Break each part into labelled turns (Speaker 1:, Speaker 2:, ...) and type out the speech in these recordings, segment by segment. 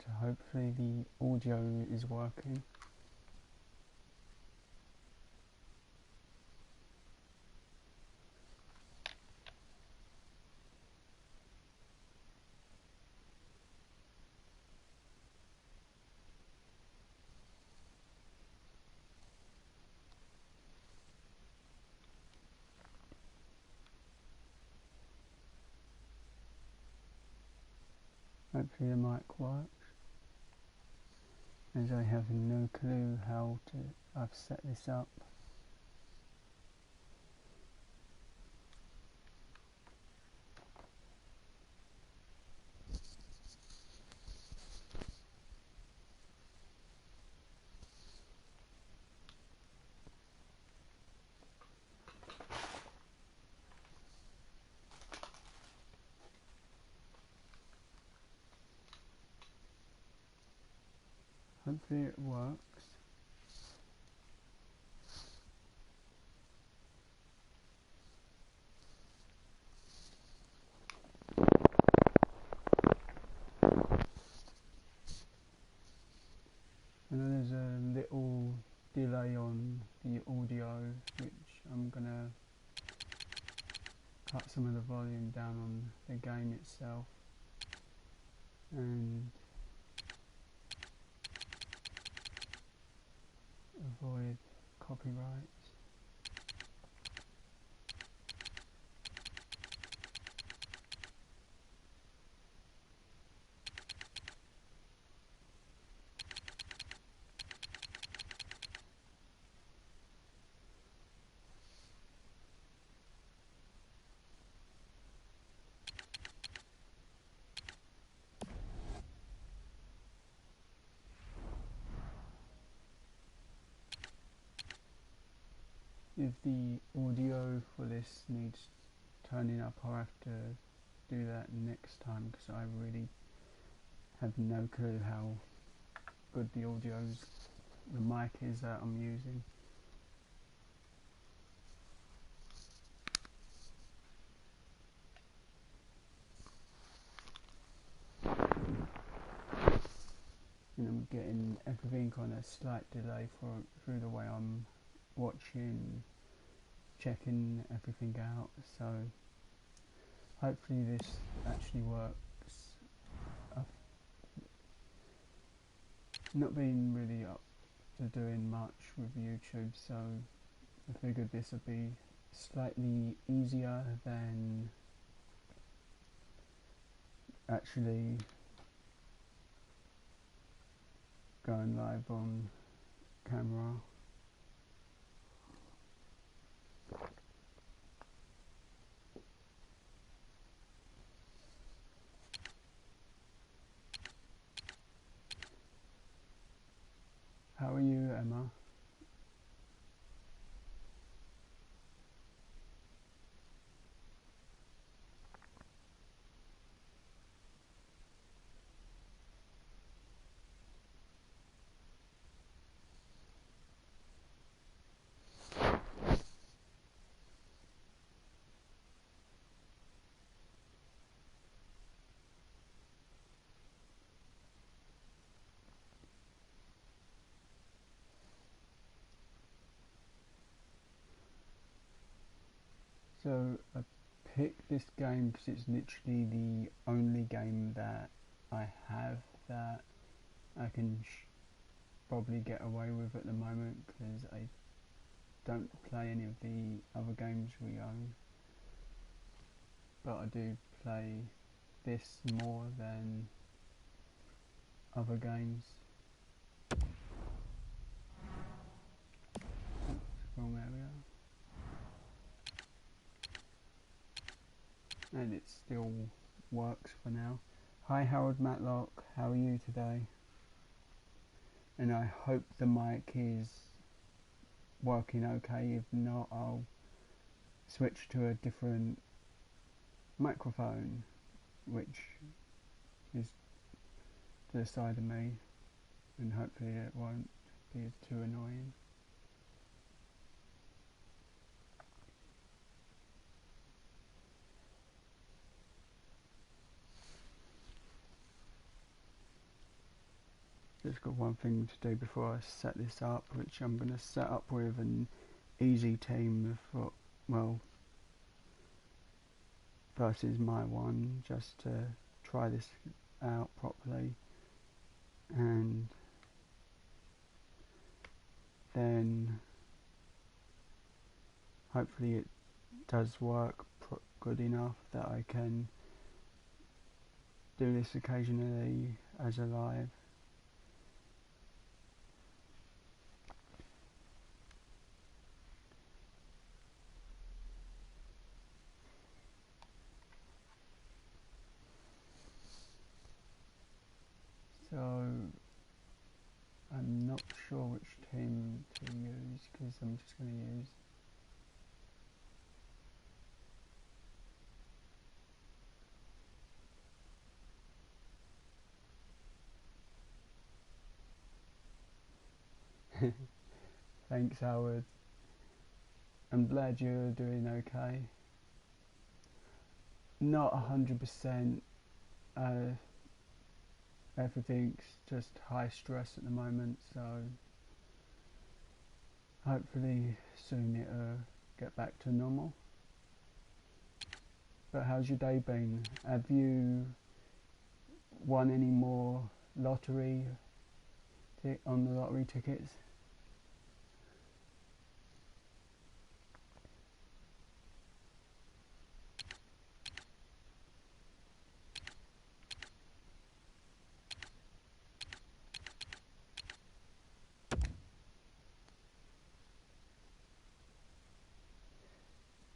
Speaker 1: and hopefully the audio is working. Hopefully the mic works, as I have no clue how I've set this up. Hopefully it works. I know there's a little delay on the audio, which I'm gonna cut some of the volume down on the game itself and avoid copyrights. If the audio for this needs turning up, I'll have to do that next time, because I really have no clue how good the mic is that I'm using. And I'm getting everything on a slight delay through the way I'm watching, checking everything out, so hopefully this actually works. I've not been really up to doing much with YouTube, so I figured this would be slightly easier than actually going live on camera. How are you, Emma? So I picked this game because it's literally the only game that I have that I can probably get away with at the moment, because I don't play any of the other games we own, but I do play this more than other games. Oops, wrong area. And it still works for now. Hi Harold Matlock, how are you today? And I hope the mic is working okay. If not, I'll switch to a different microphone, which is to the side of me, and hopefully it won't be too annoying. Just got one thing to do before I set this up, which I'm going to set up with an easy team for, well, versus my one, just to try this out properly, and then hopefully it does work good enough that I can do this occasionally as a live. So I'm not sure which team to use, because I'm just going to use thanks, Howard. I'm glad you're doing okay. Not 100%. Everything's just high stress at the moment, so hopefully soon it'll get back to normal. But how's your day been? Have you won any more lottery on the lottery tickets?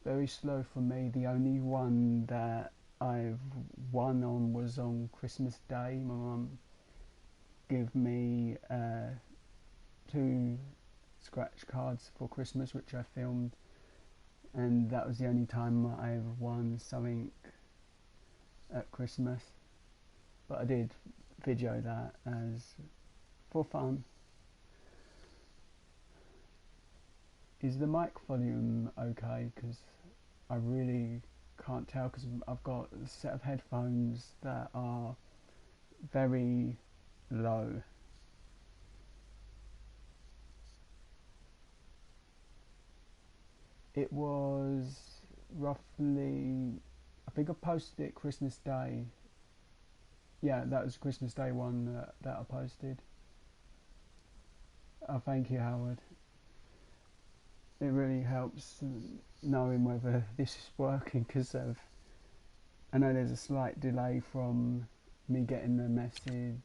Speaker 1: Very slow for me. The only one that I've won on was on Christmas Day. My mum gave me 2 scratch cards for Christmas, which I filmed, and that was the only time I've won something at Christmas. But I did video that as for fun. Is the mic volume okay? Because I really can't tell, because I've got a set of headphones that are very low. It was roughly, I think I posted it Christmas Day. Yeah, that was Christmas Day one that I posted. Oh, thank you, Howard. It really helps knowing whether this is working, because I know there's a slight delay from me getting the message,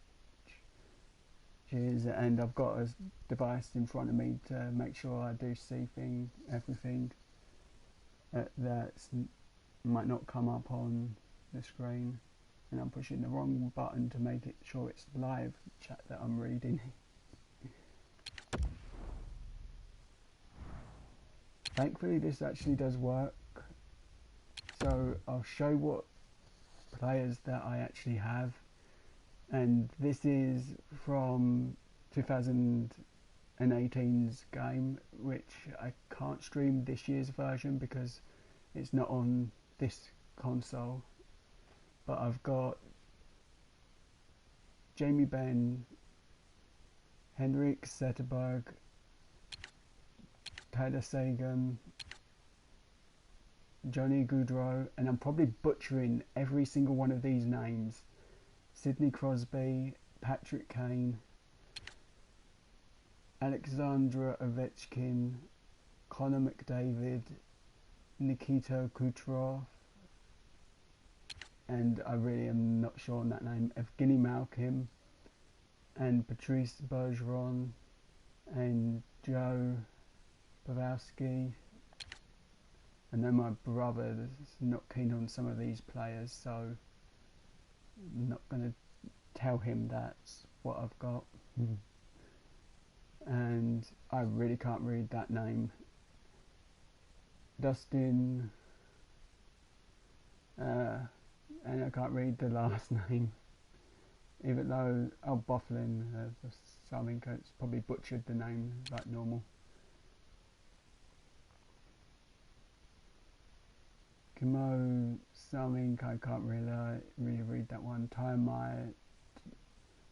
Speaker 1: and I've got a device in front of me to make sure I do see everything that might not come up on the screen, and I'm pushing the wrong button to make it sure it's live chat that I'm reading. Thankfully this actually does work, so I'll show what players that I actually have, and this is from 2018's game, which I can't stream this year's version because it's not on this console. But I've got Jamie Benn, Henrik Zetterberg, Tyler Sagan, Johnny Gaudreau, and I'm probably butchering every single one of these names. Sidney Crosby, Patrick Kane, Alexander Ovechkin, Connor McDavid, Nikita Kucherov, and I really am not sure on that name, Evgeny Malkin, and Patrice Bergeron, and Joe Pavelski. I know my brother is not keen on some of these players, so I'm not going to tell him that's what I've got. And I really can't read that name. Dustin, and I can't read the last name, even though Bufflin, something, it's probably butchered the name like normal. Kimo something, I can't really read that one.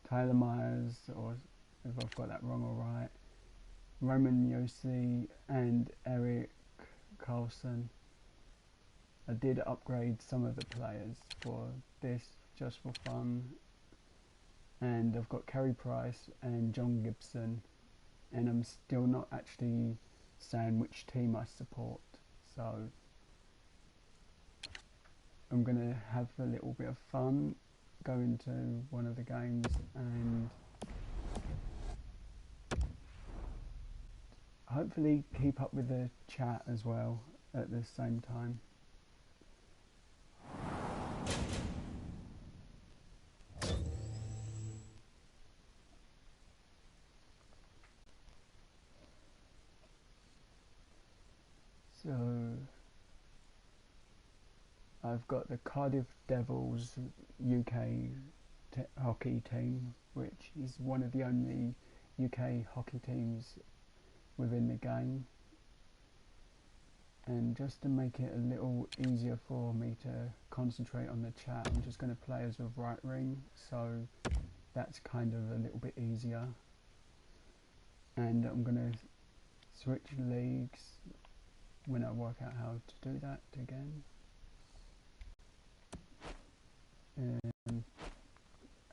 Speaker 1: Tyler Myers, or if I've got that wrong or right, Roman Yossi and Eric Carlson. I did upgrade some of the players for this just for fun, and I've got Carey Price and John Gibson, and I'm still not actually saying which team I support, so I'm gonna have a little bit of fun, go into one of the games and hopefully keep up with the chat as well at the same time. So I've got the Cardiff Devils UK hockey team, which is one of the only UK hockey teams within the game. And just to make it a little easier for me to concentrate on the chat, I'm just going to play as a right wing, so that's kind of a little bit easier. And I'm going to switch leagues when I work out how to do that again.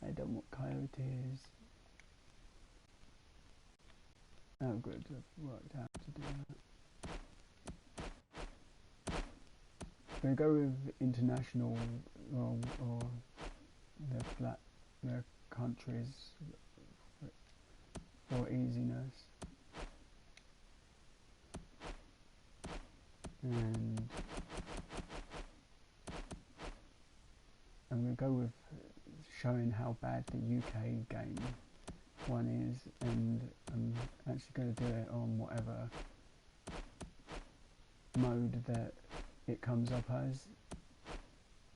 Speaker 1: I don't know what Coyotes. Oh good, I've worked out to do that. I'm going to go with international or the countries for easiness. And I'm going to go with showing how bad the UK game one is, and I'm actually going to do it on whatever mode that it comes up as.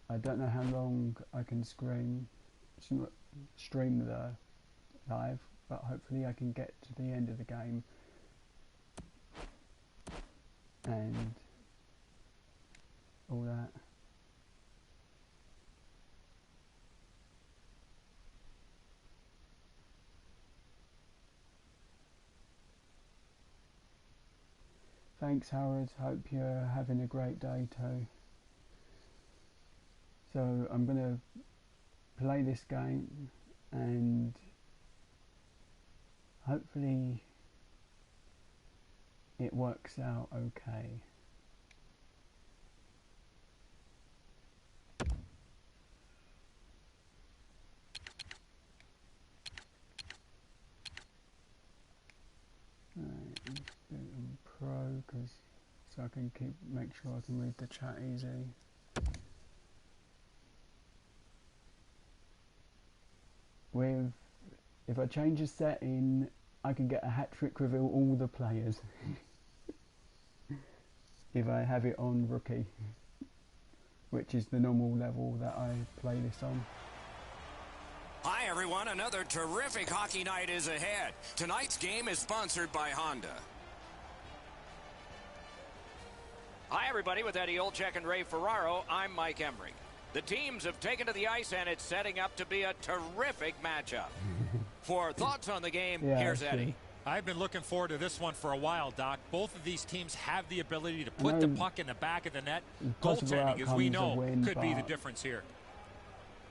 Speaker 1: I don't know how long I can stream the live, but hopefully I can get to the end of the game and all that. Thanks Howard, hope you're having a great day too. So I'm going to play this game and hopefully it works out okay. Right, let's do it on Pro so I can make sure I can read the chat easy. If I change a setting, I can get a hat trick with all the players. If I have it on rookie, which is the normal level that I play this on.
Speaker 2: Hi everyone, another terrific hockey night is ahead. Tonight's game is sponsored by Honda. Hi everybody, with Eddie Olczyk and Ray Ferraro, I'm Mike Emmerich. The teams have taken to the ice and it's setting up to be a terrific matchup. For thoughts on the game, here's Eddie.
Speaker 3: I've been looking forward to this one for a while, Doc. Both of these teams have the ability to put the puck in the back of the net. Goaltending, as we know, could be the difference here.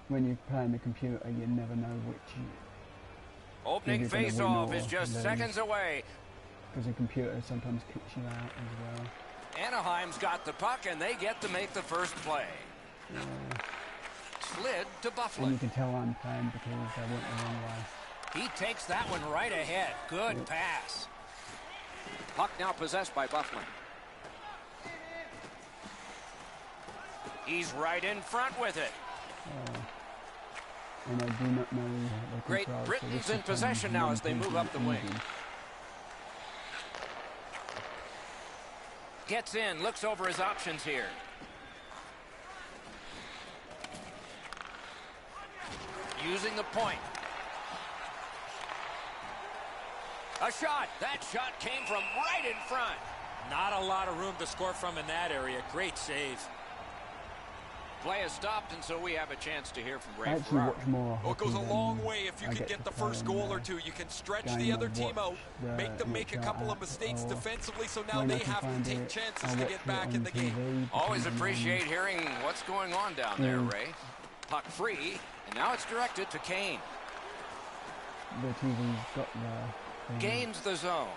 Speaker 1: When you're playing the computer, you never know which.
Speaker 2: Opening face-off is just seconds away.
Speaker 1: Because the computer sometimes kicks you out as well.
Speaker 2: Anaheim's got the puck and they get to make the first play.
Speaker 1: Yeah.
Speaker 2: Slid to Buffalo.
Speaker 1: And you can tell I'm playing because I went the wrong way.
Speaker 2: He takes that one right ahead. Good pass. Puck now possessed by Buffalo. He's right in front with it.
Speaker 1: And I do not know the
Speaker 2: Great
Speaker 1: control,
Speaker 2: Britain's
Speaker 1: so
Speaker 2: in possession now as they move up the wing. Gets in, looks over his options here. Using the point. A shot. That shot came from right in front.
Speaker 3: Not a lot of room to score from in that area. Great save.
Speaker 2: Play is stopped, and so we have a chance to hear from Ray Ferraro.
Speaker 3: Well, it goes a long way if you can get the first goal or two. You can stretch the other team out, make them make a couple of mistakes defensively, so now they have to take chances to get back in the game.
Speaker 2: Always appreciate hearing what's going on down there, Ray. Puck free, and now it's directed to Kane.
Speaker 1: The TV's got the...
Speaker 2: Gains the zone.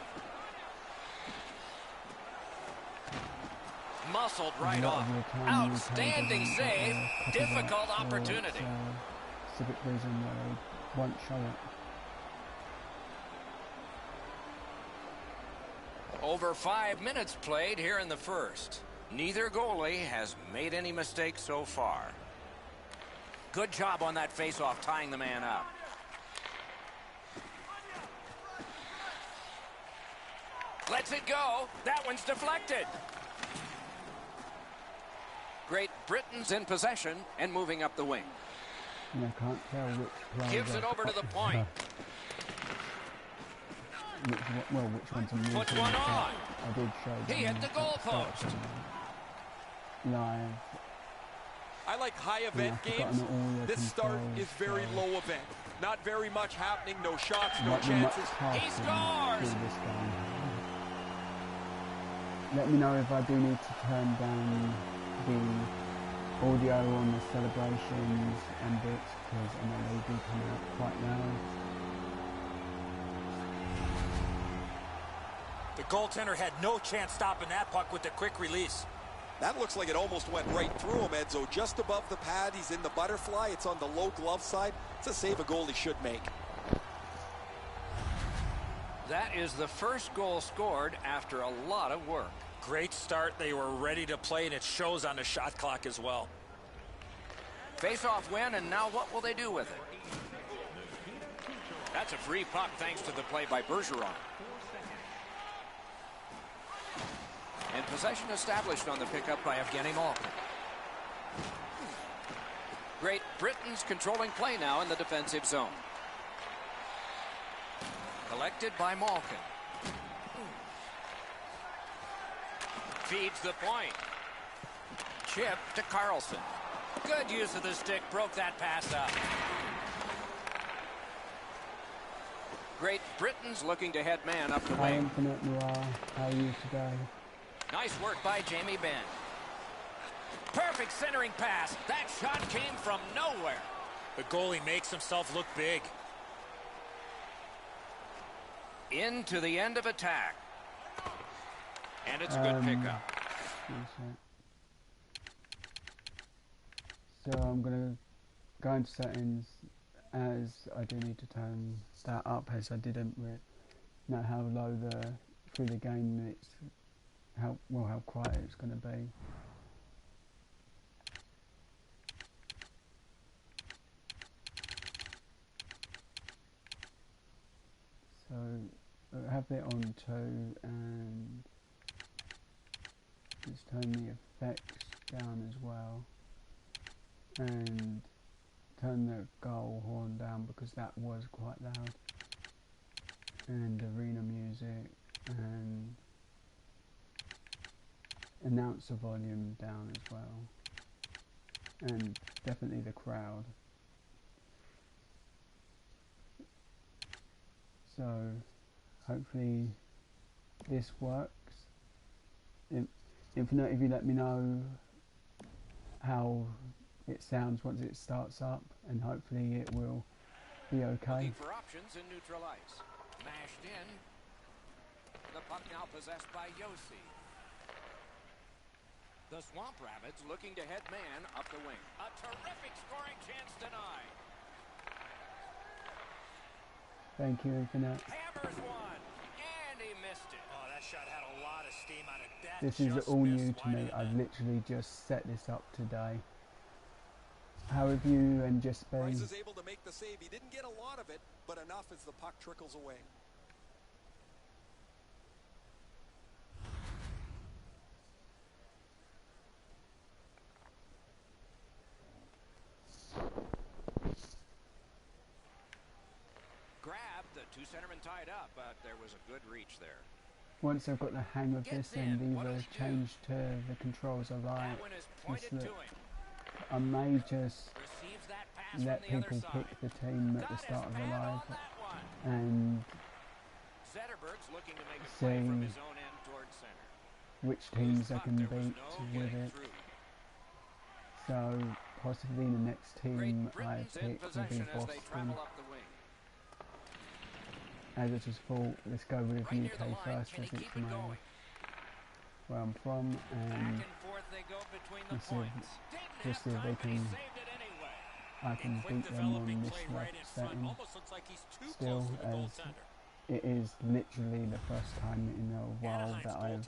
Speaker 2: Muscled right off. Outstanding save. Difficult opportunity.
Speaker 1: Civic reason why they won't show it.
Speaker 2: Over 5 minutes played here in the first. Neither goalie has made any mistakes so far. Good job on that face-off, tying the man up. Lets it go. That one's deflected. Great Britain's in possession and moving up the wing.
Speaker 1: And I can't tell which player
Speaker 2: gives it over to the point.
Speaker 1: Which one's a new
Speaker 2: puts one on.
Speaker 1: I did show
Speaker 2: he hit the goal post.
Speaker 1: Live.
Speaker 3: I like high event games. This start is very low event. Not very much happening. No shots, no chances.
Speaker 2: He scores.
Speaker 1: Let me know if I do need to turn down the audio on the celebrations and bits, because I know they do come out quite loud.
Speaker 3: The goaltender had no chance stopping that puck with the quick release.
Speaker 4: That looks like it almost went right through him, Edzo. Just above the pad, he's in the butterfly. It's on the low glove side. It's a save a goalie should make.
Speaker 2: That is the first goal scored after a lot of work.
Speaker 3: Great start. They were ready to play, and it shows on the shot clock as well.
Speaker 2: Face-off win, and now what will they do with it? That's a free puck thanks to the play by Bergeron. And possession established on the pickup by Evgeny Malkin. Great Britain's controlling play now in the defensive zone. Collected by Malkin. Feeds the point. Chip to Carlson. Good use of the stick. Broke that pass up. Great Britain's looking to head man up the
Speaker 1: Hi,
Speaker 2: wing.
Speaker 1: Infinite Noir. How are you today?
Speaker 2: Nice work by Jamie Benn. Perfect centering pass. That shot came from nowhere.
Speaker 3: The goalie makes himself look big.
Speaker 2: Into the end of attack. And it's a good pickup.
Speaker 1: So I'm going to go into settings, as I do need to turn that up, as I didn't know how low through the game it's how quiet it's going to be. So I have it on 2 and just turn the effects down as well, and turn the goal horn down because that was quite loud, and arena music, and announcer volume down as well, and definitely the crowd. So hopefully this works. Infinite, if you let me know how it sounds once it starts up, and hopefully it will be okay.
Speaker 2: Looking for options in neutral ice. Mashed in. The puck now possessed by Yossi. The Swamp Rabbits looking to head man up the wing. A terrific scoring chance denied.
Speaker 1: Thank you, Infinite.
Speaker 2: Hammers one, and he missed it.
Speaker 3: Oh, that shot had a lot of steam on it.
Speaker 1: This is all new to me. I've literally just set this up today. How have you and just been?
Speaker 4: Price is able to make the save. He didn't get a lot of it, but enough as the puck trickles away.
Speaker 2: Grabbed, the two centermen tied up, but there was a good reach there.
Speaker 1: Once I've got the hang of this and either change to the controls I like,
Speaker 2: That one is pointed to him.
Speaker 1: I may just let people pick the team at the start of the live and see which teams I can beat with it. So possibly the next team I pick will be Boston. As I just thought, let's go with UK first as it's where I'm from, and let's see if they can, I can beat them on this setting still, as it is literally the first time in a while that I've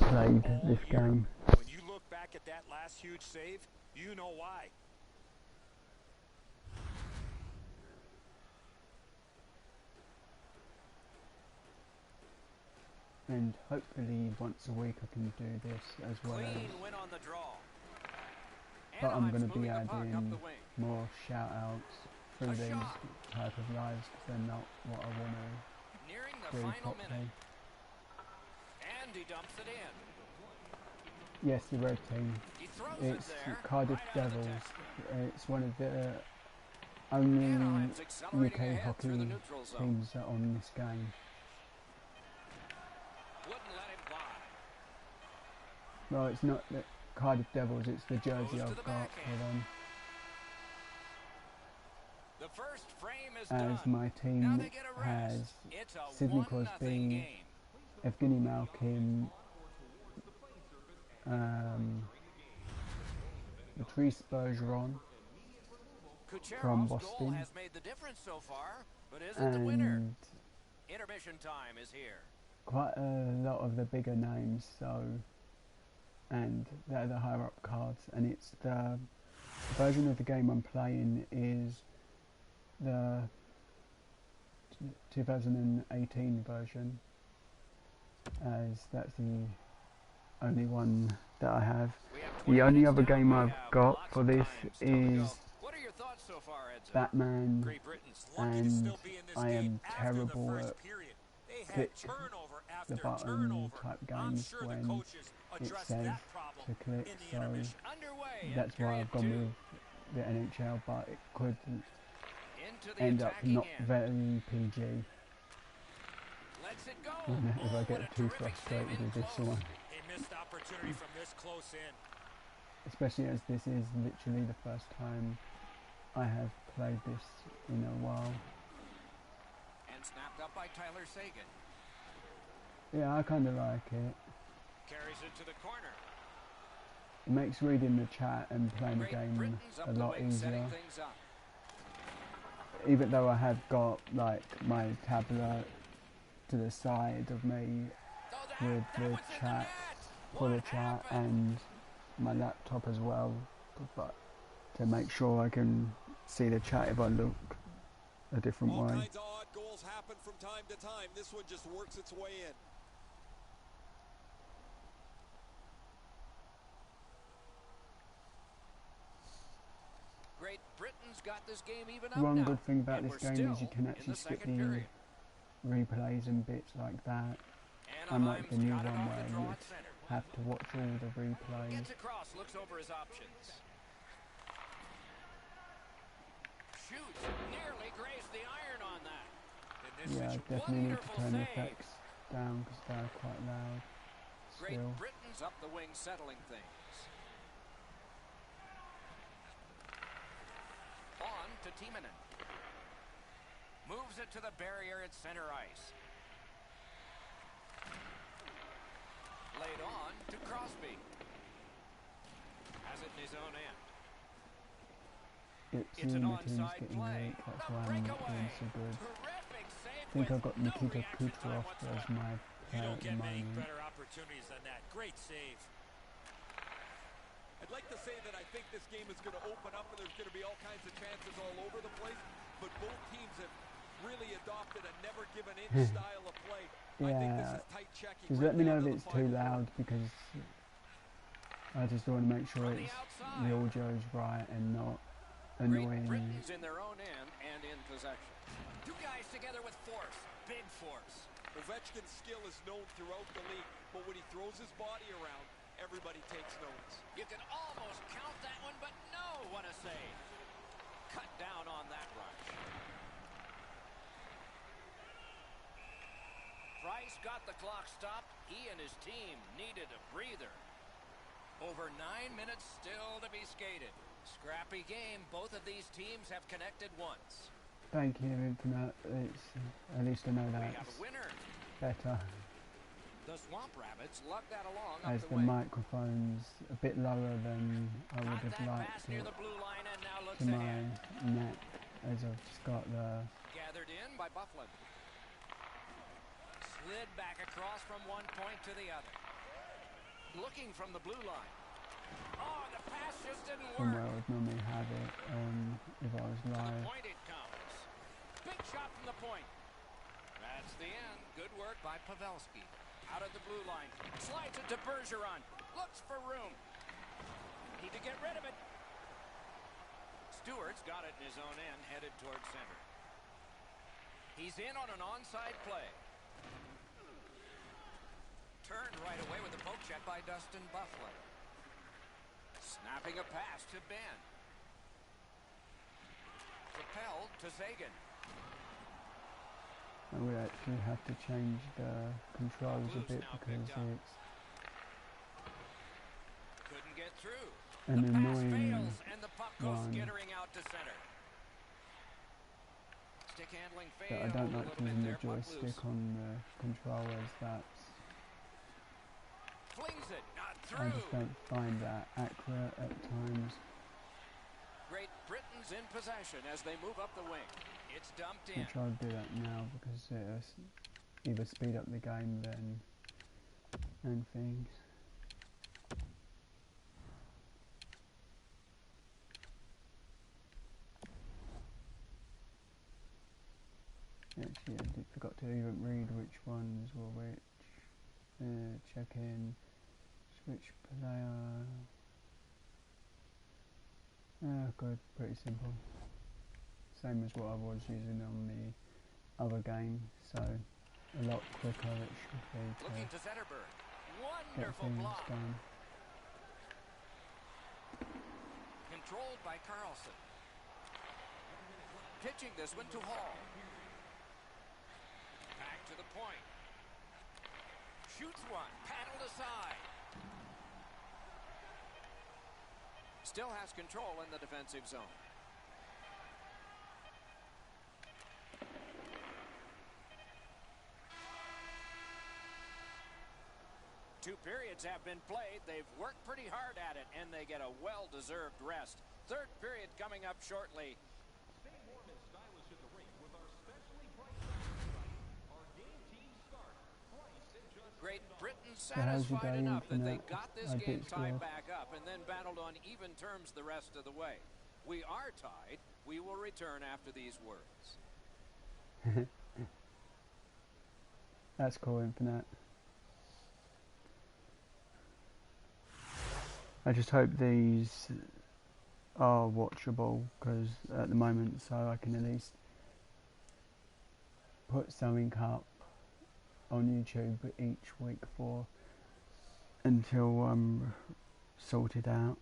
Speaker 1: played this game.
Speaker 5: When you look back at that last huge save, you know why.
Speaker 1: And hopefully once a week I can do this as well as, but I'm going to be adding more shout outs through these type of lives because they're not what I want to do properly.
Speaker 2: And he dumps it in.
Speaker 1: Yes, the red team. It's Cardiff Devils. It's one of the only UK hockey teams that are on this game. Well, it's not the Cardiff Devils, it's the jersey I've got for them. As my team has Sidney Crosby, Evgeny Malkin, Patrice Bergeron from Boston, and
Speaker 2: intermission time is here.
Speaker 1: Quite a lot of the bigger names, so, and they're the higher up cards, and it's the version of the game I'm playing is the 2018 version, as that's the only one that I have. The only other game I've got for this is Batman, and I am terrible at click the button type games when it says to click, so that's why I've gone with the NHL, but it could end up not very PG if I get too frustrated with this one. Especially as this is literally the first time I have played this in a while.
Speaker 2: And snapped up by Tyler Seguin.
Speaker 1: Yeah, I kind of like it.
Speaker 2: Carries it to the corner.
Speaker 1: It makes reading the chat and playing the game a lot easier. Even though I have got like my tablet to the side of me with the chat, for the chat, and my laptop as well, but to make sure I can see the chat if I look a different way.
Speaker 4: All kinds of odd goals happen from time to time. This one just works its way in.
Speaker 2: Great Britain's got this game even up
Speaker 1: One
Speaker 2: now.
Speaker 1: good thing about this game is you can actually skip the replays and bits like that. Unlike the new one where you have to watch all the replays.
Speaker 2: Gets across, looks over his options. Shoots, nearly grazed the iron on that.
Speaker 1: Yeah, I definitely need to turn the effects down because they're quite loud.
Speaker 2: Great
Speaker 1: Still.
Speaker 2: Britain's up the wing settling things. On to Timonen. Moves it to the barrier at center ice. Laid on to Crosby. Has it in his own end.
Speaker 1: It's an onside play. That's why I'm not doing so good. I think I've got Nikita Kucherov as my player at the moment.
Speaker 5: Better opportunities than that. Great save.
Speaker 4: I'd like to say that I think this game is going to open up and there's going to be all kinds of chances all over the place, but both teams have really adopted a never-given-in style of play.
Speaker 1: Yeah, just let me know if it's too loud because I just want to make sure it's the audio's right and not annoying.
Speaker 2: Britain's in their own end and in possession. Two guys together with force, big force.
Speaker 4: Ovechkin's skill is known throughout the league, but when he throws his body around
Speaker 3: everybody takes notice.
Speaker 2: You can almost count that one, but no, what a save. Cut down on that rush. Price got the clock stopped. He and his team needed a breather. Over 9 minutes still to be skated. Scrappy game. Both of these teams have connected once.
Speaker 1: Thank you, Infinite. It's at least I know that.
Speaker 2: We have a winner.
Speaker 1: Better.
Speaker 2: The Swamp Rabbits lug that along
Speaker 1: as
Speaker 2: up
Speaker 1: the microphone's a bit lower than I would have liked it to my neck, as I've just got the
Speaker 2: gathered in by Bufflin. Slid back across from one point to the other. Looking from the blue line. Oh, the pass just didn't work.
Speaker 1: From where I would normally have it if I was live.
Speaker 2: To the point it comes. Big shot from the point. That's the end. Good work by Pavelski. Out of the blue line. Slides it to Bergeron. Looks for room. Need to get rid of it. Stewart's got it in his own end, headed towards center. He's in on an onside play. Turned right away with a poke check by Dustin Bufflin. Snapping a pass to Ben. Propelled to Sagan.
Speaker 1: I would actually have to change the controls a bit because it's
Speaker 2: couldn't get through.
Speaker 1: An
Speaker 2: the
Speaker 1: annoying
Speaker 2: fails, and the puck goes skittering out to center. Stick handling failed.
Speaker 1: But I don't like using the joystick on the controllers. That's
Speaker 2: flings it, not through.
Speaker 1: I just don't find that accurate at times.
Speaker 2: Great Britain's in possession as they move up the wing. It's dumped in.
Speaker 1: I'll try to do that now because it'll either speed up the game and things. Actually, I forgot to even read which ones were which. Check in, switch player. Good, pretty simple. Same as what I was using on the other game, so a lot quicker it should be
Speaker 2: looking to Zetterberg.
Speaker 1: Get
Speaker 2: Wonderful
Speaker 1: things
Speaker 2: block.
Speaker 1: done.
Speaker 2: Controlled by Carlson. Pitching this one to Hall. Back to the point. Shoots one, paddled aside. Still has control in the defensive zone. Two periods have been played. They've worked pretty hard at it, and they get a well-deserved rest. Third period coming up shortly. Great Britain satisfied enough that they got this game tied back up and then battled on even terms the rest of the way. We are tied. We will return after these words.
Speaker 1: That's cool, Infinite. I just hope these are watchable, because at the moment, so I can at least put something up on YouTube each week for until I'm sorted out.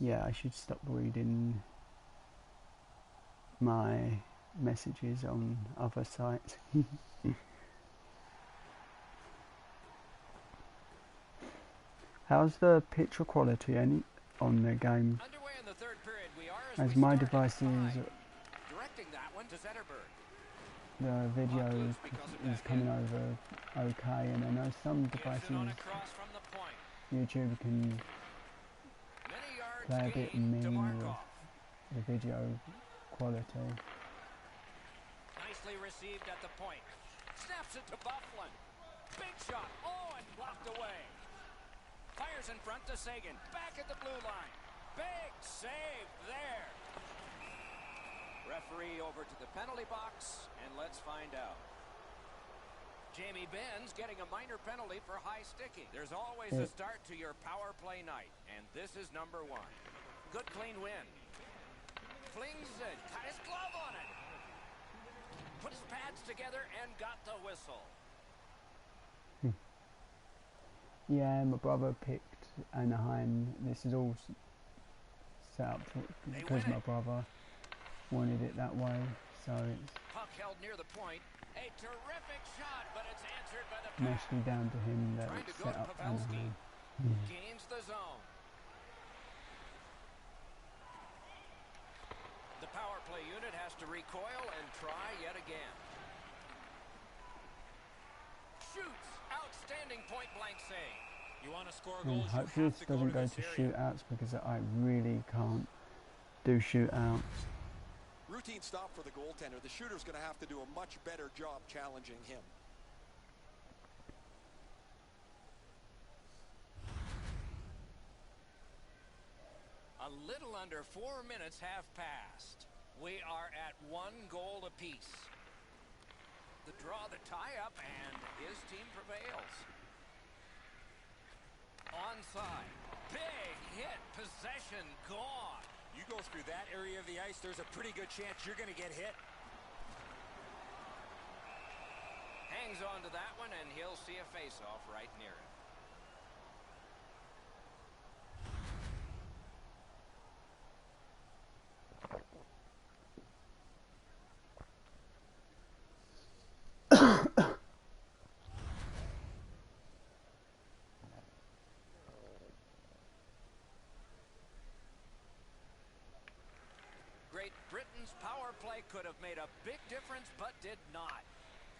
Speaker 1: Yeah, I should stop reading my messages on other sites. How's the picture quality on the game?
Speaker 2: Underway in the third period, we are
Speaker 1: as my device is
Speaker 2: directing that one to Zetterberg.
Speaker 1: The video is coming over okay, and I know some devices YouTube can play a bit mean with the video quality.
Speaker 2: Nicely received at the point. Snaps it to Bufflin. Big shot. Oh, and blocked away. Fires in front to Sagan. Back at the blue line. Big save there. Referee over to the penalty box, and let's find out. Jamie Benz getting a minor penalty for high sticking. There's always a start to your power play night, and this is number one. Good clean win. flings it, cut his glove on it. Put his pads together and got the whistle.
Speaker 1: Yeah, my brother picked Anaheim. This is all set up because my brother wanted it that way. So it's
Speaker 2: puck held near the point. A terrific shot, but it's answered by the
Speaker 1: mostly down to him that it's set up Anaheim.
Speaker 2: Gains the zone. The power play unit has to recoil and try yet again. Shoots. Outstanding point-blank save.
Speaker 3: You want to score goals,
Speaker 1: hopefully this doesn't go to shootouts because I really can't do shootouts.
Speaker 4: Routine stop for the goaltender. The shooter's going to have to do a much better job challenging him.
Speaker 2: A little under 4 minutes have passed. We are at 1 goal apiece. The draw, the tie-up, and his team prevails. Onside. Big hit. Possession gone.
Speaker 5: You go through that area of the ice, there's a pretty good chance you're going to get hit.
Speaker 2: Hangs on to that one, and he'll see a face-off right near it. Great Britain's power play could have made a big difference, but did not.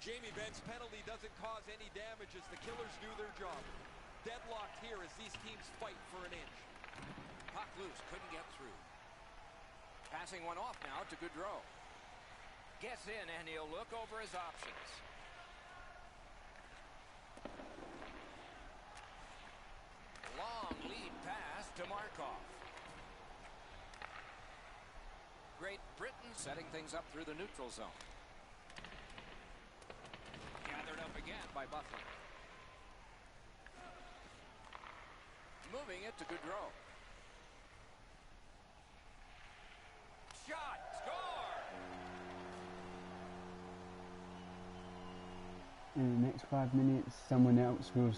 Speaker 4: Jamie Benn's penalty doesn't cause any damage as the Killers do their job. Deadlocked here as these teams fight for an inch.
Speaker 2: Puck loose, couldn't get through. Passing one off now to Gaudreau. Gets in, and he'll look over his options. Long lead pass to Markov. Great Britain setting things up through the neutral zone. Gathered up again by Buffalo. Moving it to Gaudreau. Shot! Score!
Speaker 1: In the next 5 minutes, someone else will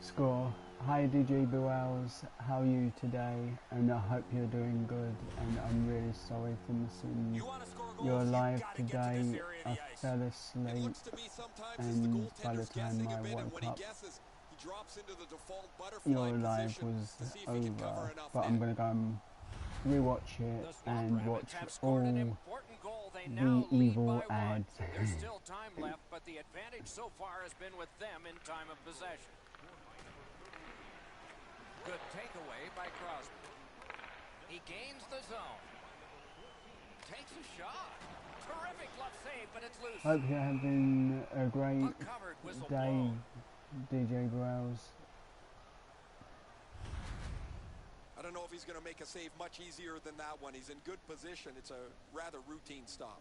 Speaker 1: score. Hi DJ Buells, how are you today? And I hope you're doing good, and I'm really sorry for missing your live today. I fell asleep, and by the time I woke up, your live was over. But I'm going to go and rewatch it and watch all the evil ads.
Speaker 2: There's still time left, but the advantage so far has been with them in time of possession. Good takeaway by Crosby. He gains the zone. Takes a shot. Terrific glove save, but it's loose.
Speaker 1: Hope you're having a great day, DJ Buells.
Speaker 4: I don't know if he's going to make a save much easier than that one. He's in good position. It's a rather routine stop.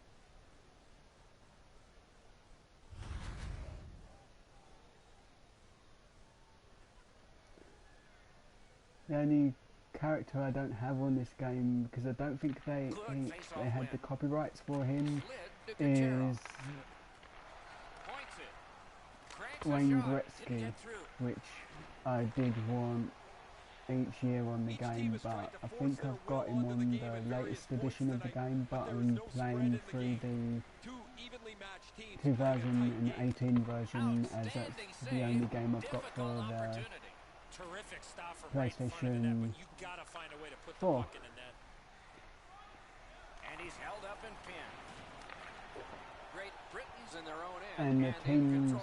Speaker 1: The only character I don't have on this game, because I don't think they had the copyrights for him, is Wayne Gretzky, which I did want each year on the game, but I think I've got him on the latest edition of the game, but I'm playing through the 2018 version, as that's the only game I've got for the PlayStation 4.
Speaker 2: And he's held up and pinned. Great Britain's in their own
Speaker 1: end, and the teams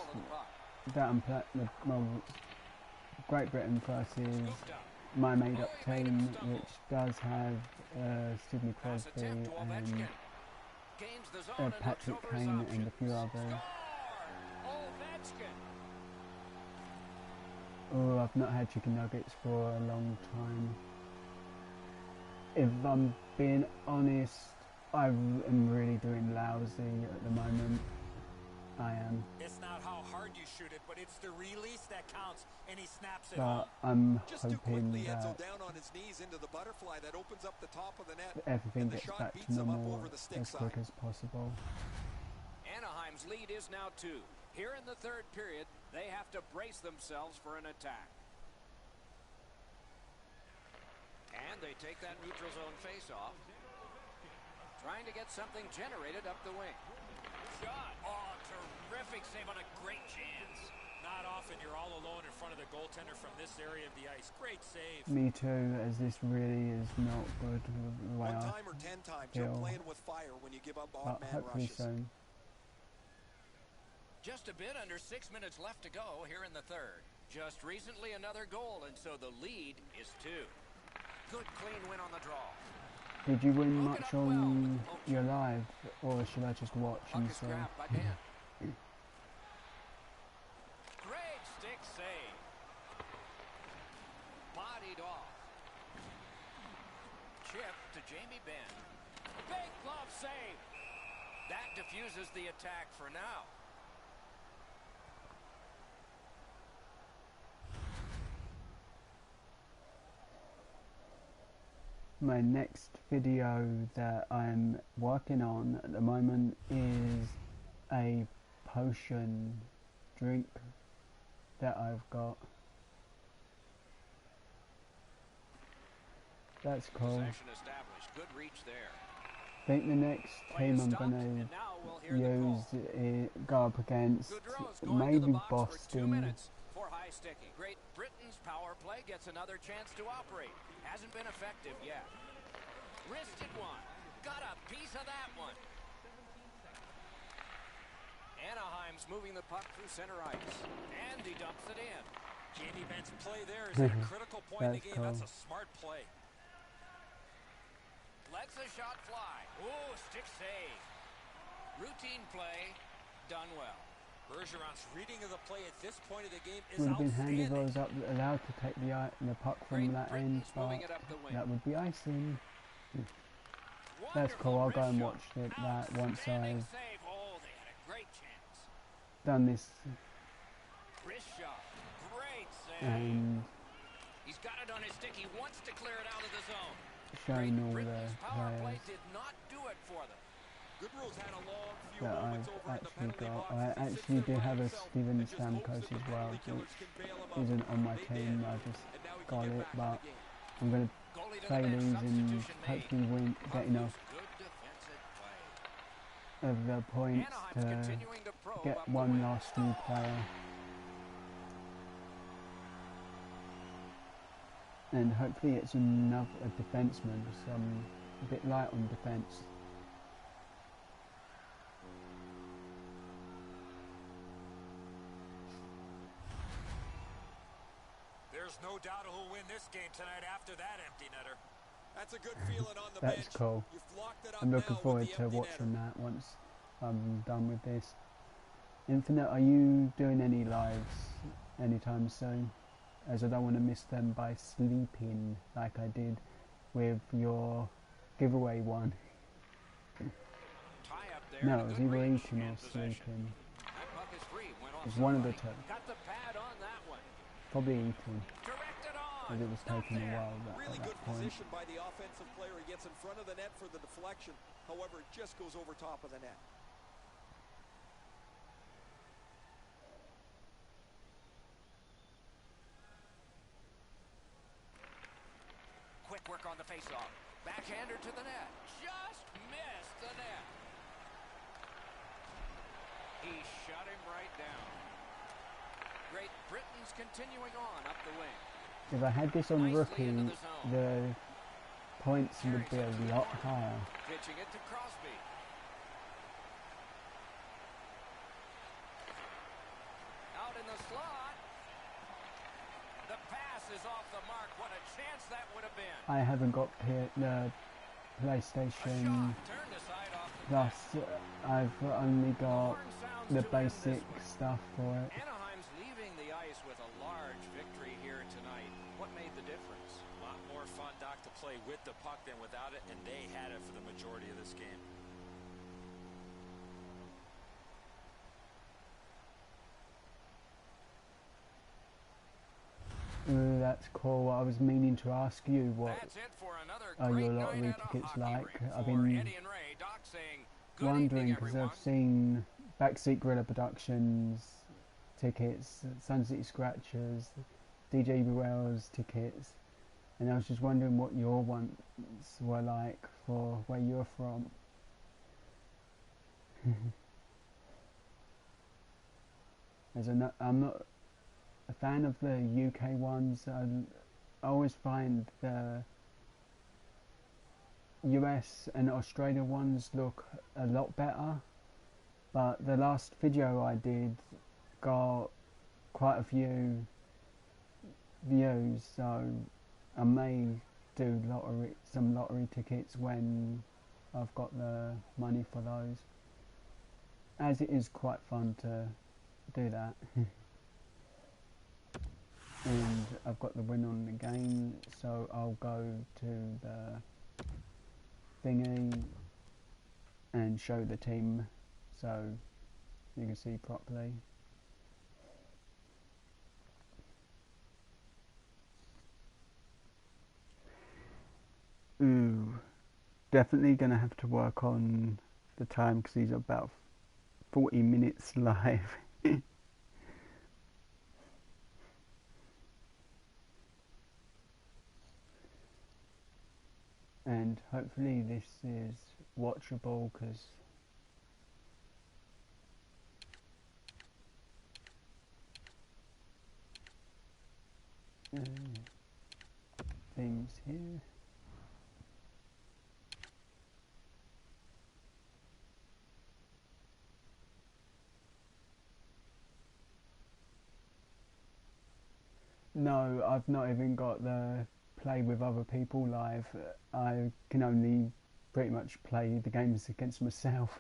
Speaker 1: that I'm playing, Great Britain versus my made-up team, which does have Sidney Crosby and Patrick Kane and a few others. Oh, I've not had chicken nuggets for a long time. If I'm being honest, I am really doing lousy at the moment. I am.
Speaker 5: It's not how hard hard you shoot it, but it's the release that counts, and he snaps it
Speaker 1: but
Speaker 5: on.
Speaker 1: I'm hoping that
Speaker 4: down on his knees into the butterfly that opens up the top of the net.
Speaker 1: everything gets back to normal as quick as possible.
Speaker 2: Anaheim's lead is now 2. Here in the third period, they have to brace themselves for an attack. And they take that neutral zone face-off. Trying to get something generated up the wing.
Speaker 5: Shot. Oh, terrific save on a great chance. Not often you're all alone in front of the goaltender from this area of the ice. Great save.
Speaker 1: Me too, as this really is not good the way
Speaker 4: One
Speaker 1: I
Speaker 4: time or 10 times,
Speaker 1: feel.
Speaker 4: you're playing with fire when you give up odd
Speaker 1: But
Speaker 4: man
Speaker 1: hopefully
Speaker 4: rushes.
Speaker 1: soon.
Speaker 2: Just a bit under 6 minutes left to go here in the third. Just recently another goal, and so the lead is 2. Good clean win on the draw.
Speaker 1: Did you win much on your live, or should I just watch
Speaker 2: Puck
Speaker 1: and
Speaker 2: is
Speaker 1: see?
Speaker 2: grabbed by Dan. Great stick save. Bodied off. Chip to Jamie Benn. Big glove save. That diffuses the attack for now.
Speaker 1: My next video that I'm working on at the moment is a potion drink that I've got. That's cool.
Speaker 2: Possession established. Good reach there.
Speaker 1: I think the next team I'm gonna go up against maybe Boston.
Speaker 2: For high sticking. Great Britain's power play gets another chance to operate. Hasn't been effective yet. Wristed one. Got a piece of that one. Anaheim's moving the puck through center ice. And he dumps it in.
Speaker 5: Jamie Benn's play there is at a critical point in the game.
Speaker 1: Cool.
Speaker 5: That's a smart play.
Speaker 2: Lets the shot fly. Ooh, stick save. Routine play. Done well.
Speaker 5: Bergeron's reading of the play at this point of the game is
Speaker 1: Would have been handy
Speaker 5: outstanding.
Speaker 1: if I was allowed to take the puck from that end, but that would be icing. That's cool, I'll go and watch that once I've done this.
Speaker 2: Wrist shot. Great save.
Speaker 1: And
Speaker 2: he's got it on his stick. He wants to clear it out of the zone.
Speaker 1: showing all the
Speaker 2: Britain's power play
Speaker 1: players
Speaker 2: did not do it for them.
Speaker 4: Goodrill's had a long few
Speaker 1: that
Speaker 4: moments
Speaker 1: I've
Speaker 4: over in the
Speaker 1: actually
Speaker 4: penalty
Speaker 1: got.
Speaker 4: box.
Speaker 1: I
Speaker 4: He sits
Speaker 1: actually
Speaker 4: there
Speaker 1: do
Speaker 4: by
Speaker 1: have a
Speaker 4: himself
Speaker 1: Steven
Speaker 4: and just hopes
Speaker 1: Stamkos
Speaker 4: that
Speaker 1: as
Speaker 4: the
Speaker 1: well,
Speaker 4: penalty killers
Speaker 1: which
Speaker 4: can bail him out.
Speaker 1: isn't on my
Speaker 4: They
Speaker 1: team.
Speaker 4: did.
Speaker 1: I just
Speaker 4: And now he can
Speaker 1: got
Speaker 4: get
Speaker 1: it,
Speaker 4: back in
Speaker 1: but
Speaker 4: the game.
Speaker 1: I'm going to
Speaker 2: Goalie to
Speaker 1: play
Speaker 2: the bench.
Speaker 1: these and
Speaker 2: Substitution made.
Speaker 1: hopefully get enough
Speaker 2: Good defensive play.
Speaker 1: of the points
Speaker 2: Anaheim's
Speaker 1: to
Speaker 2: continuing to probe
Speaker 1: get
Speaker 2: up the
Speaker 1: one
Speaker 2: wing.
Speaker 1: last new player. And hopefully it's a defenseman, so I'm a bit light on defense.
Speaker 5: There's no doubt who'll win this game tonight after that empty netter.
Speaker 4: That's a good feeling on the
Speaker 1: That's
Speaker 4: bench.
Speaker 1: cool.
Speaker 4: You've locked it up
Speaker 1: I'm looking
Speaker 4: now
Speaker 1: forward
Speaker 4: with
Speaker 1: to
Speaker 4: the empty
Speaker 1: watching
Speaker 4: netter.
Speaker 1: that once I'm done with this. Infinite, are you doing any lives anytime soon? As I don't want to miss them by sleeping like I did with your giveaway one.
Speaker 2: Tie up there.
Speaker 1: No,
Speaker 2: and a
Speaker 1: it was
Speaker 2: good
Speaker 1: either
Speaker 2: reach
Speaker 1: eating or
Speaker 2: and possession.
Speaker 1: sleeping.
Speaker 2: That puck is free. Went off
Speaker 1: It was one of the
Speaker 2: somebody.
Speaker 1: two.
Speaker 2: Got the pad on that one.
Speaker 1: Probably eating,
Speaker 2: Directed on.
Speaker 1: as it was
Speaker 2: Not
Speaker 1: taking a
Speaker 2: there.
Speaker 1: while
Speaker 4: Really
Speaker 1: at
Speaker 4: good
Speaker 1: that point.
Speaker 4: position by the offensive player. He gets in front of the net for the deflection. However, it just goes over top of the net.
Speaker 2: Quick work on the faceoff. Backhander to the net. Just missed the net. He shut him right down. Great Britain's continuing on up the wing.
Speaker 1: If I had this on
Speaker 2: Nicely
Speaker 1: rookie,
Speaker 2: into the zone.
Speaker 1: the points would be a lot higher.
Speaker 2: Pitching it to Crosby. Out in the slot. The pass is off the mark. What a chance that would have been.
Speaker 1: I haven't got the
Speaker 2: A
Speaker 1: PlayStation
Speaker 2: shot turned aside off the
Speaker 1: Plus. I've only got
Speaker 2: horn sounds
Speaker 1: the
Speaker 2: to end this
Speaker 1: basic
Speaker 2: one.
Speaker 1: stuff for it.
Speaker 2: Anaheim's leaving the ice with a large victory here tonight. What made the difference?
Speaker 5: A lot more fun, Doc, to play with the puck than without it, and they had it for the majority of this game.
Speaker 1: that's cool. I was meaning to ask you what are your lottery tickets like. I've been wondering because I've seen Backseat Gorilla Productions tickets, Sun City Scratchers, DJ Burrell's tickets, and I was just wondering what your ones were like for where you're from. I'm not a fan of the UK ones. I always find the US and Australia ones look a lot better, but the last video I did got quite a few views, so I may do some lottery tickets when I've got the money for those, as it is quite fun to do that. And I've got the win on the game, so I'll go to the thingy and show the team so you can see properly. Ooh, definitely gonna have to work on the time because he's about 40 minutes live. And hopefully this is watchable because things here. No, I've not even got the play with other people live. I can only pretty much play the games against myself.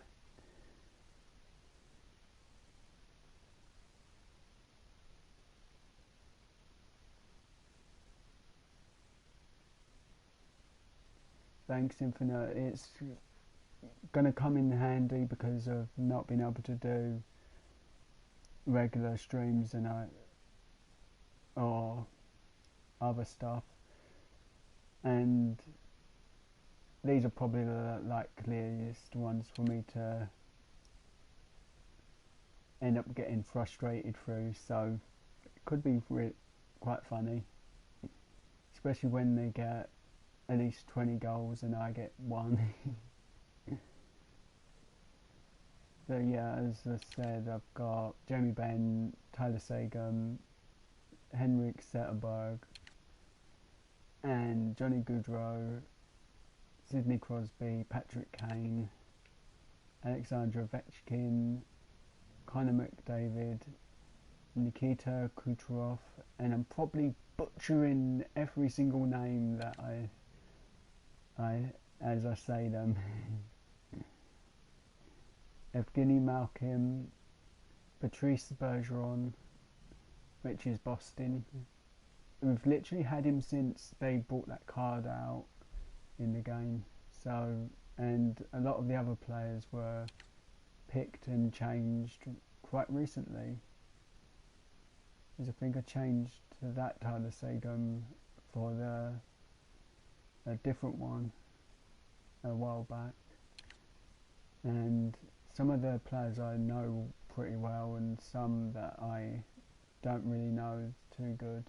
Speaker 1: Thanks, Infinite. It's gonna come in handy because of not being able to do regular streams and or other stuff, and these are probably the likeliest ones for me to end up getting frustrated through, so it could be quite funny, especially when they get at least 20 goals and I get 1. So yeah, as I said, I've got Jamie Benn, Tyler Sagan, Henrik Zetterberg, and Johnny Gaudreau, Sidney Crosby, Patrick Kane, Alexander Ovechkin, Connor McDavid, Nikita Kucherov, and I'm probably butchering every single name that as I say them. Evgeny Malkin, Patrice Bergeron, which is Boston. We've literally had him since they brought that card out in the game. So, and a lot of the other players were picked and changed quite recently. Because I think I changed to that Tyler Sagan for a different one a while back. And some of the players I know pretty well and some that I don't really know too good,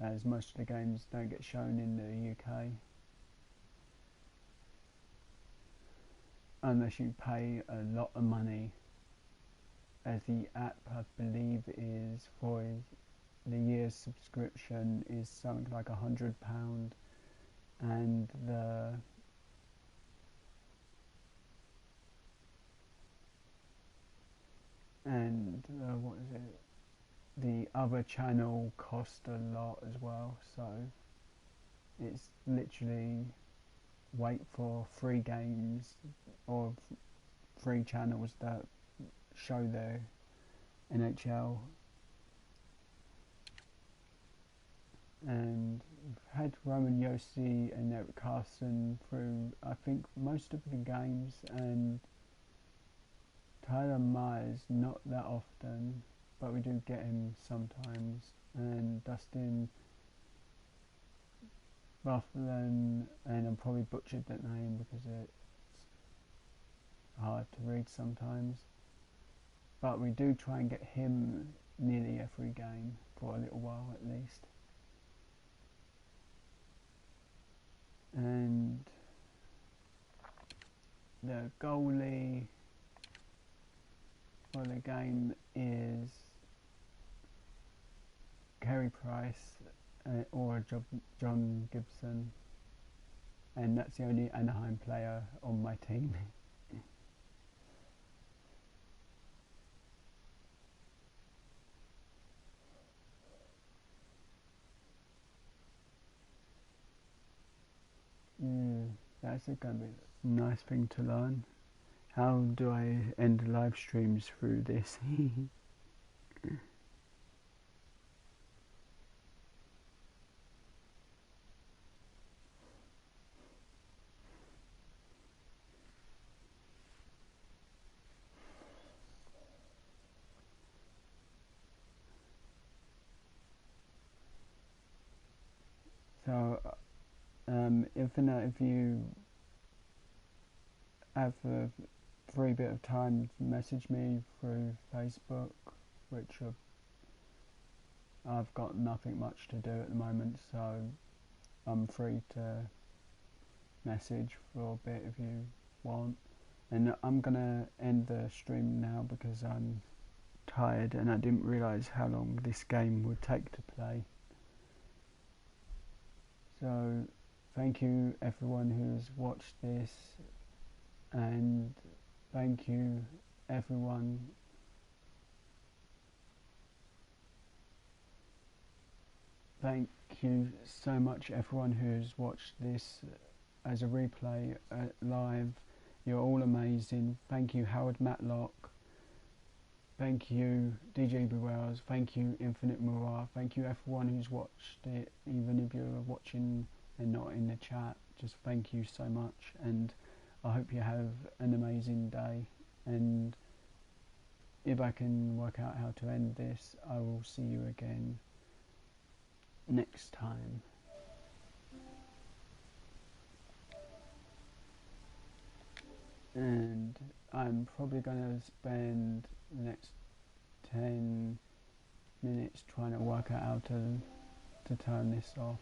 Speaker 1: as most of the games don't get shown in the UK unless you pay a lot of money, as the app I believe is for the year's subscription is something like £100, and what is it? The other channel cost a lot as well, so it's literally wait for 3 games or 3 channels that show the NHL. And we've had Roman Josi and Erik Karlsson through I think most of the games, and Tyler Myers not that often, but we do get him sometimes. And Dustin Bufflin, and I probably butchered that name because it's hard to read sometimes. But we do try and get him nearly every game for a little while at least. And the goalie for the game is Carey Price or John Gibson, and that's the only Anaheim player on my team. That's going to be a nice thing to learn. How do I end live streams through this? So, Infinite, if you have a free bit of time, message me through Facebook, which I've got nothing much to do at the moment, so I'm free to message for a bit if you want. And I'm gonna end the stream now because I'm tired and I didn't realise how long this game would take to play. So thank you everyone who's watched this, and thank you everyone thank you so much everyone who's watched this as a replay live. You're all amazing. Thank you Howard Matlock, thank you DJ Wells, thank you Infinite Murat, thank you everyone who's watched it, even if you're watching and not in the chat. Just thank you so much, and I hope you have an amazing day, and if I can work out how to end this, I will see you again next time. And I'm probably going to spend the next 10 minutes trying to work out how to turn this off.